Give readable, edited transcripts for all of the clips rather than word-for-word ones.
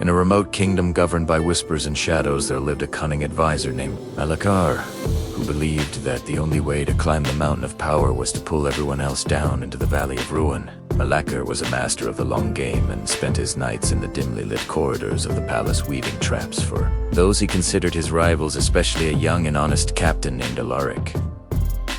In a remote kingdom governed by whispers and shadows, there lived a cunning advisor named Malakor, who believed that the only way to climb the mountain of power was to pull everyone else down into the valley of ruin. Malakor was a master of the long game and spent his nights in the dimly lit corridors of the palace weaving traps for those he considered his rivals, especially a young and honest captain named Alaric,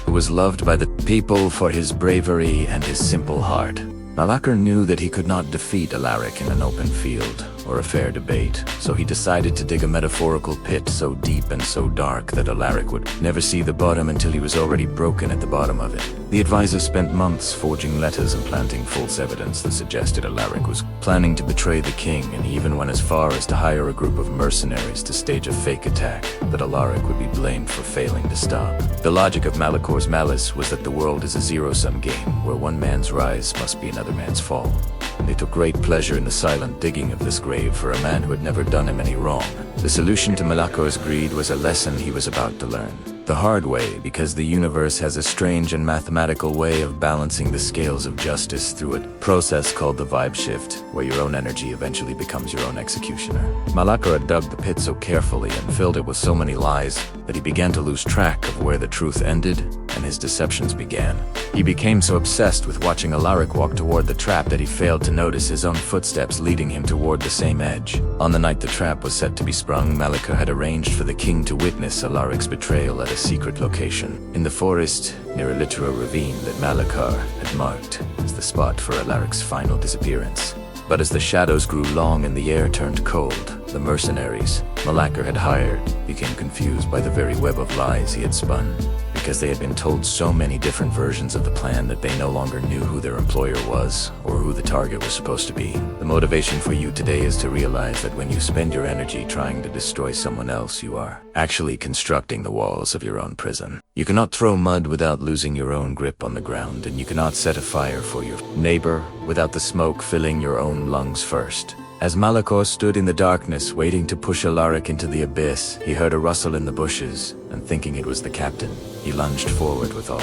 who was loved by the people for his bravery and his simple heart. Malakor knew that he could not defeat Alaric in an open field or a fair debate, so he decided to dig a metaphorical pit so deep and so dark that Alaric would never see the bottom until he was already broken at the bottom of it. The advisor spent months forging letters and planting false evidence that suggested Alaric was planning to betray the king, and he even went as far as to hire a group of mercenaries to stage a fake attack that Alaric would be blamed for failing to stop. The logic of Malakor's malice was that the world is a zero-sum game, where one man's rise must be another man's fall. And they took great pleasure in the silent digging of this grave for a man who had never done him any wrong. The solution to Malakor's greed was a lesson he was about to learn the hard way, because the universe has a strange and mathematical way of balancing the scales of justice through a process called the vibe shift, where your own energy eventually becomes your own executioner. Malakor had dug the pit so carefully and filled it with so many lies that he began to lose track of where the truth ended and his deceptions began. He became so obsessed with watching Alaric walk toward the trap that he failed to notice his own footsteps leading him toward the same edge. On the night the trap was set to be sprung, Malakor had arranged for the king to witness Alaric's betrayal at a secret location in the forest near a literal ravine that Malakor had marked as the spot for Alaric's final disappearance. But as the shadows grew long and the air turned cold, the mercenaries Malakor had hired became confused by the very web of lies he had spun, because they had been told so many different versions of the plan that they no longer knew who their employer was or who the target was supposed to be. The motivation for you today is to realize that when you spend your energy trying to destroy someone else, you are actually constructing the walls of your own prison. You cannot throw mud without losing your own grip on the ground, and you cannot set a fire for your neighbor without the smoke filling your own lungs first. As Malakor stood in the darkness waiting to push Alaric into the abyss, he heard a rustle in the bushes, and thinking it was the captain, he lunged forward with all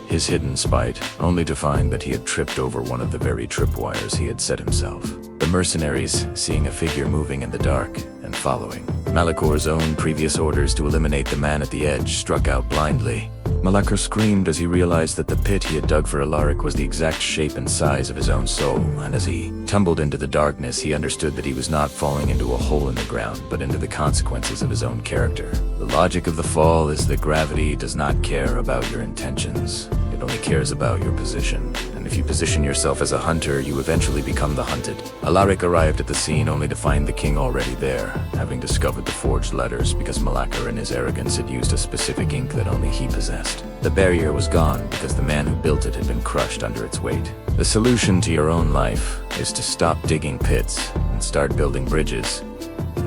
his hidden spite, only to find that he had tripped over one of the very tripwires he had set himself. The mercenaries, seeing a figure moving in the dark and following Malakor's own previous orders to eliminate the man at the edge, struck out blindly. Malakor screamed as he realized that the pit he had dug for Alaric was the exact shape and size of his own soul, and as he tumbled into the darkness, he understood that he was not falling into a hole in the ground, but into the consequences of his own character. The logic of the fall is that gravity does not care about your intentions. It only cares about your position. And if you position yourself as a hunter, you eventually become the hunted. Alaric arrived at the scene only to find the king already there, having discovered the forged letters because Malakor in his arrogance had used a specific ink that only he possessed. The barrier was gone because the man who built it had been crushed under its weight. The solution to your own life is to stop digging pits and start building bridges,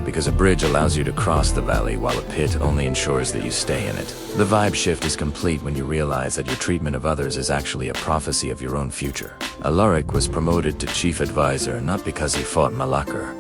because a bridge allows you to cross the valley while a pit only ensures that you stay in it. The vibe shift is complete when you realize that your treatment of others is actually a prophecy of your own future. Alaric was promoted to chief advisor not because he fought Malakor,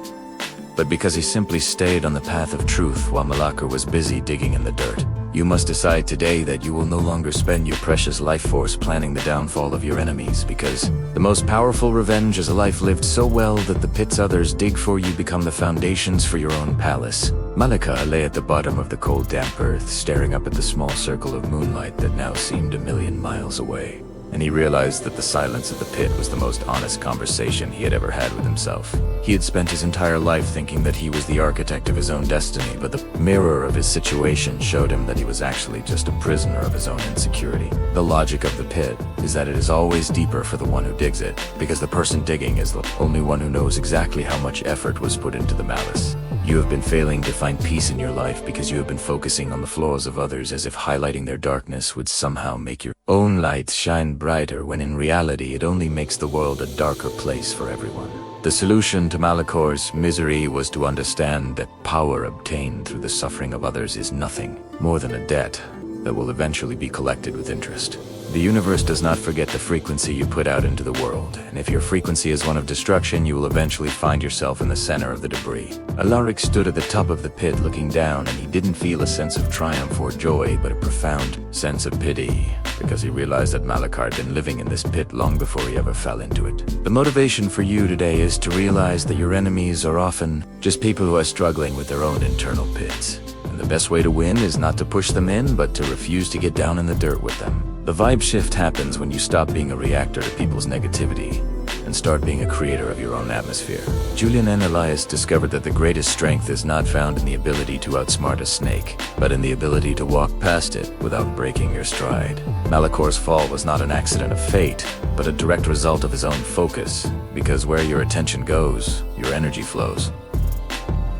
but because he simply stayed on the path of truth while Malakor was busy digging in the dirt. You must decide today that you will no longer spend your precious life force planning the downfall of your enemies, because the most powerful revenge is a life lived so well that the pits others dig for you become the foundations for your own palace. Malakor lay at the bottom of the cold, damp earth, staring up at the small circle of moonlight that now seemed 1,000,000 miles away. And he realized that the silence of the pit was the most honest conversation he had ever had with himself. He had spent his entire life thinking that he was the architect of his own destiny, but the mirror of his situation showed him that he was actually just a prisoner of his own insecurity. The logic of the pit is that it is always deeper for the one who digs it, because the person digging is the only one who knows exactly how much effort was put into the malice. You have been failing to find peace in your life because you have been focusing on the flaws of others as if highlighting their darkness would somehow make your own light shine brighter, when in reality it only makes the world a darker place for everyone. The solution to Malakor's misery was to understand that power obtained through the suffering of others is nothing more than a debt that will eventually be collected with interest. The universe does not forget the frequency you put out into the world, and if your frequency is one of destruction, you will eventually find yourself in the center of the debris. Alaric stood at the top of the pit looking down, and he didn't feel a sense of triumph or joy, but a profound sense of pity, because he realized that Malakor had been living in this pit long before he ever fell into it. The motivation for you today is to realize that your enemies are often just people who are struggling with their own internal pits. And the best way to win is not to push them in, but to refuse to get down in the dirt with them. The vibe shift happens when you stop being a reactor to people's negativity and start being a creator of your own atmosphere. Julian and Elias discovered that the greatest strength is not found in the ability to outsmart a snake, but in the ability to walk past it without breaking your stride. Malakor's fall was not an accident of fate, but a direct result of his own focus, because where your attention goes, your energy flows.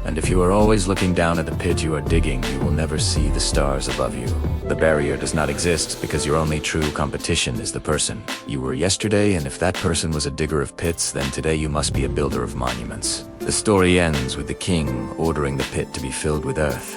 And if you are always looking down at the pit you are digging, you will never see the stars above you. The barrier does not exist because your only true competition is the person you were yesterday, and if that person was a digger of pits, then today you must be a builder of monuments. The story ends with the king ordering the pit to be filled with earth,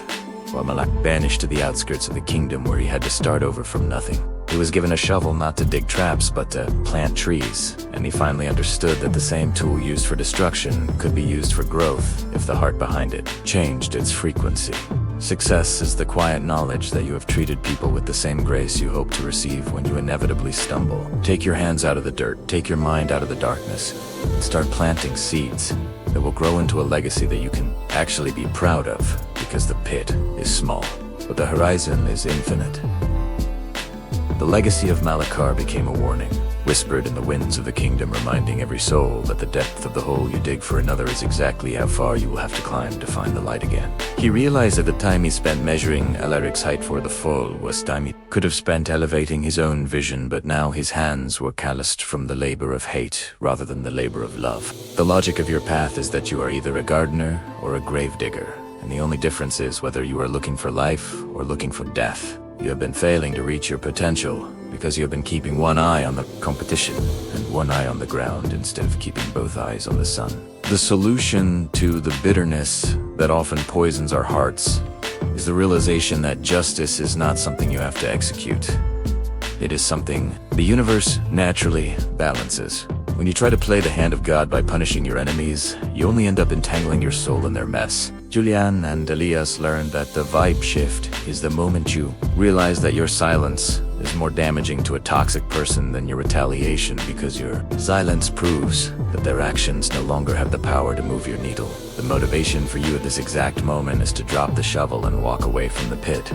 while Malak banished to the outskirts of the kingdom where he had to start over from nothing. He was given a shovel not to dig traps but to plant trees, and he finally understood that the same tool used for destruction could be used for growth if the heart behind it changed its frequency. Success is the quiet knowledge that you have treated people with the same grace you hope to receive when you inevitably stumble. Take your hands out of the dirt, take your mind out of the darkness, and start planting seeds that will grow into a legacy that you can actually be proud of, because the pit is small, but the horizon is infinite. The legacy of Malakor became a warning, whispered in the winds of the kingdom, reminding every soul that the depth of the hole you dig for another is exactly how far you will have to climb to find the light again. He realized that the time he spent measuring Alaric's height for the fall was time he could have spent elevating his own vision, but now his hands were calloused from the labor of hate rather than the labor of love. The logic of your path is that you are either a gardener or a grave digger, and the only difference is whether you are looking for life or looking for death. You have been failing to reach your potential because you have been keeping one eye on the competition and one eye on the ground instead of keeping both eyes on the sun. The solution to the bitterness that often poisons our hearts is the realization that justice is not something you have to execute. It is something the universe naturally balances. When you try to play the hand of God by punishing your enemies, you only end up entangling your soul in their mess. Julian and Elias learned that the vibe shift is the moment you realize that your silence is more damaging to a toxic person than your retaliation, because your silence proves that their actions no longer have the power to move your needle. The motivation for you at this exact moment is to drop the shovel and walk away from the pit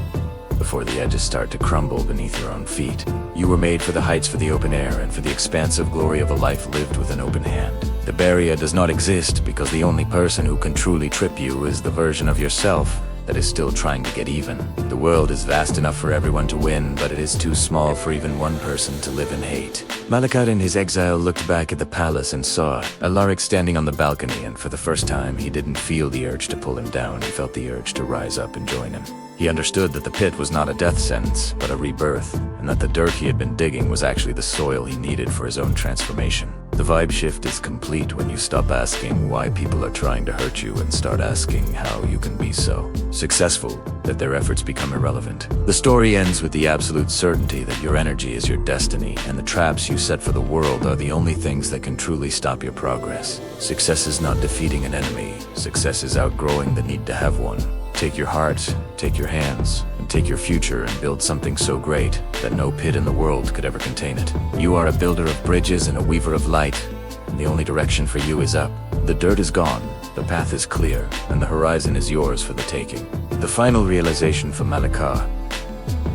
before the edges start to crumble beneath your own feet. You were made for the heights, for the open air, and for the expansive glory of a life lived with an open hand. The barrier does not exist because the only person who can truly trip you is the version of yourself that is still trying to get even. The world is vast enough for everyone to win, but it is too small for even one person to live in hate. Malakor in his exile looked back at the palace and saw Alaric standing on the balcony, and for the first time he didn't feel the urge to pull him down, he felt the urge to rise up and join him. He understood that the pit was not a death sentence, but a rebirth, and that the dirt he had been digging was actually the soil he needed for his own transformation. The vibe shift is complete when you stop asking why people are trying to hurt you and start asking how you can be so successful that their efforts become irrelevant. The story ends with the absolute certainty that your energy is your destiny, and the traps you set for the world are the only things that can truly stop your progress. Success is not defeating an enemy. Success is outgrowing the need to have one. Take your heart, take your hands, and take your future and build something so great that no pit in the world could ever contain it. You are a builder of bridges and a weaver of light, and the only direction for you is up. The dirt is gone, the path is clear, and the horizon is yours for the taking. The final realization for Malakor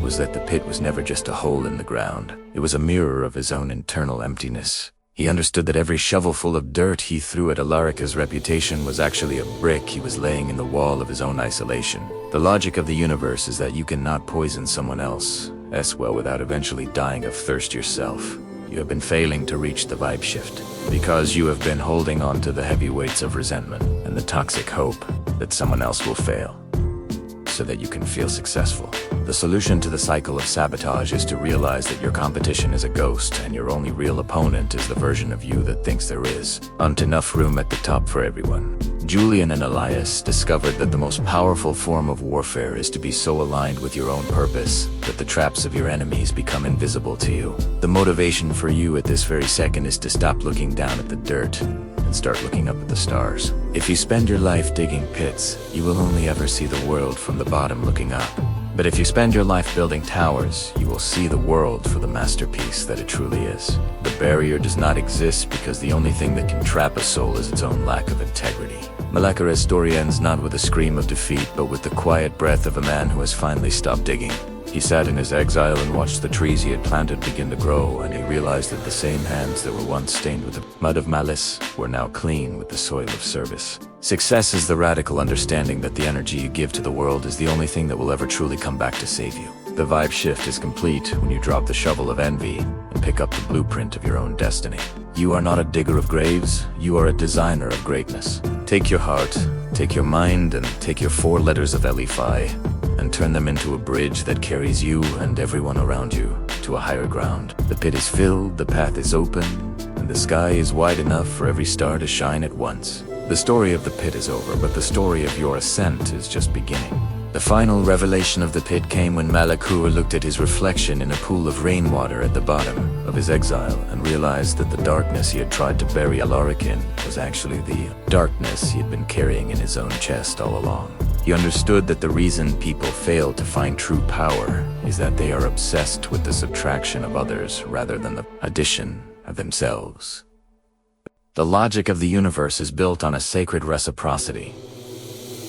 was that the pit was never just a hole in the ground. It was a mirror of his own internal emptiness. He understood that every shovelful of dirt he threw at Alarica's reputation was actually a brick he was laying in the wall of his own isolation. The logic of the universe is that you cannot poison someone else's well without eventually dying of thirst yourself. You have been failing to reach the vibe shift because you have been holding on to the heavy weights of resentment and the toxic hope that someone else will fail. so that you can feel successful. The solution to the cycle of sabotage is to realize that your competition is a ghost and your only real opponent is the version of you that thinks there is. Not enough room at the top for everyone. Julian and Elias discovered that the most powerful form of warfare is to be so aligned with your own purpose that the traps of your enemies become invisible to you. The motivation for you at this very second is to stop looking down at the dirt and start looking up at the stars. If you spend your life digging pits, you will only ever see the world from the bottom looking up. But if you spend your life building towers, you will see the world for the masterpiece that it truly is. The barrier does not exist because the only thing that can trap a soul is its own lack of integrity. Malakor's story ends not with a scream of defeat, but with the quiet breath of a man who has finally stopped digging. He sat in his exile and watched the trees he had planted begin to grow, and he realized that the same hands that were once stained with the mud of malice were now clean with the soil of service. Success is the radical understanding that the energy you give to the world is the only thing that will ever truly come back to save you. The vibe shift is complete when you drop the shovel of envy and pick up the blueprint of your own destiny. You are not a digger of graves, you are a designer of greatness. Take your heart, take your mind, and take your 4 letters of Eli and turn them into a bridge that carries you and everyone around you to a higher ground. The pit is filled, the path is open, and the sky is wide enough for every star to shine at once. The story of the pit is over, but the story of your ascent is just beginning. The final revelation of the pit came when Malakor looked at his reflection in a pool of rainwater at the bottom of his exile and realized that the darkness he had tried to bury Alaric in was actually the darkness he had been carrying in his own chest all along. He understood that the reason people fail to find true power is that they are obsessed with the subtraction of others rather than the addition of themselves. The logic of the universe is built on a sacred reciprocity.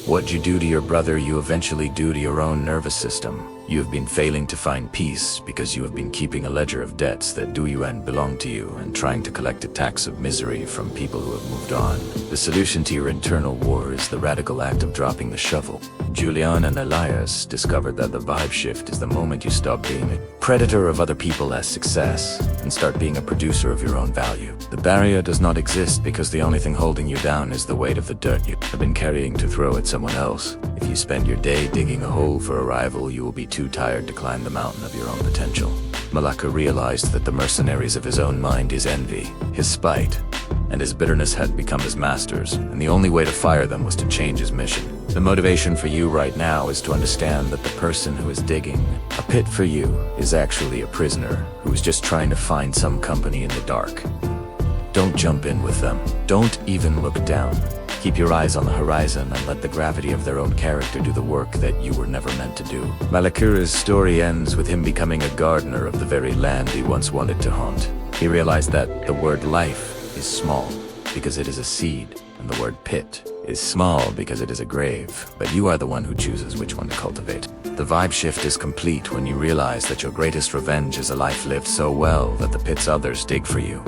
What you do to your brother, you eventually do to your own nervous system. You have been failing to find peace because you have been keeping a ledger of debts that do you and belong to you and trying to collect a tax of misery from people who have moved on. The solution to your internal war is the radical act of dropping the shovel. Julian and Elias discovered that the vibe shift is the moment you stop being a predator of other people as success and start being a producer of your own value. The barrier does not exist because the only thing holding you down is the weight of the dirt you have been carrying to throw at someone else. If you spend your day digging a hole for a rival, you will be too tired to climb the mountain of your own potential. Malakor realized that the mercenaries of his own mind, his envy, his spite, and his bitterness had become his masters, and the only way to fire them was to change his mission. The motivation for you right now is to understand that the person who is digging a pit for you is actually a prisoner who is just trying to find some company in the dark. Don't jump in with them. Don't even look down. Keep your eyes on the horizon and let the gravity of their own character do the work that you were never meant to do. Malakor's story ends with him becoming a gardener of the very land he once wanted to haunt. He realized that the word life is small because it is a seed, and the word pit is small because it is a grave, but you are the one who chooses which one to cultivate. The vibe shift is complete when you realize that your greatest revenge is a life lived so well that the pits others dig for you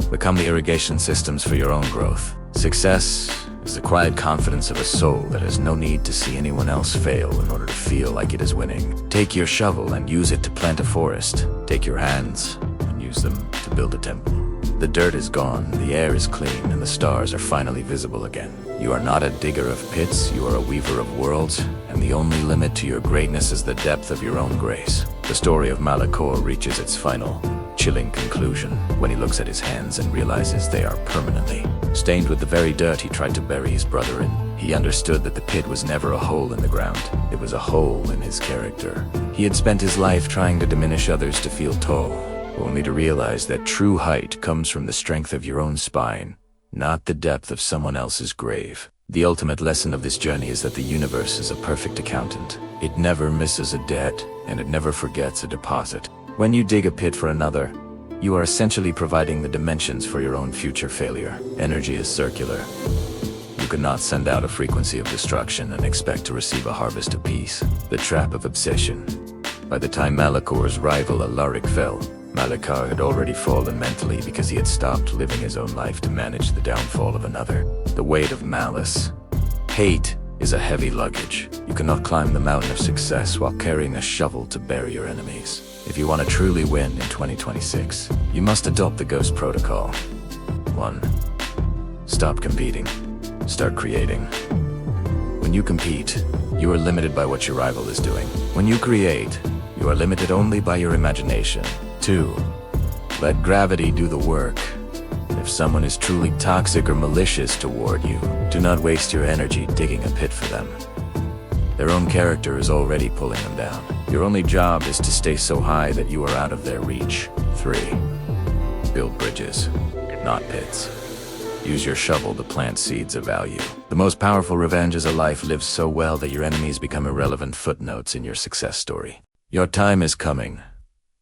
become the irrigation systems for your own growth. Success is the quiet confidence of a soul that has no need to see anyone else fail in order to feel like it is winning. Take your shovel and use it to plant a forest. Take your hands and use them to build a temple. The dirt is gone, the air is clean, and the stars are finally visible again. You are not a digger of pits, you are a weaver of worlds, and the only limit to your greatness is the depth of your own grace. The story of Malakor reaches its final, chilling conclusion when he looks at his hands and realizes they are permanently stained with the very dirt he tried to bury his brother in. He understood that the pit was never a hole in the ground. It was a hole in his character. He had spent his life trying to diminish others to feel tall, only to realize that true height comes from the strength of your own spine, not the depth of someone else's grave. The ultimate lesson of this journey is that the universe is a perfect accountant. It never misses a debt, and it never forgets a deposit. When you dig a pit for another, you are essentially providing the dimensions for your own future failure. Energy is circular. You cannot send out a frequency of destruction and expect to receive a harvest of peace. The trap of obsession. By the time Malakor's rival Alaric fell, Malakor had already fallen mentally because he had stopped living his own life to manage the downfall of another. The weight of malice. Hate is a heavy luggage. You cannot climb the mountain of success while carrying a shovel to bury your enemies. If you want to truly win in 2026, you must adopt the Ghost Protocol. 1. Stop competing. Start creating. When When you compete, you are limited by what your rival is doing. When you create, you are limited only by your imagination. 2. Let gravity do the work. If someone is truly toxic or malicious toward you, do not waste your energy digging a pit for them. Their own character is already pulling them down. Your only job is to stay so high that you are out of their reach. 3. Build bridges, not pits. Use your shovel to plant seeds of value. The most powerful revenge is a life lived so well that your enemies become irrelevant footnotes in your success story. Your time is coming.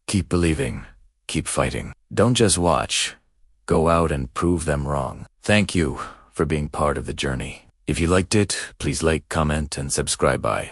Keep believing. Keep fighting. Don't just watch. Go out and prove them wrong. Thank you for being part of the journey. If you liked it, please like, comment, and subscribe. Bye.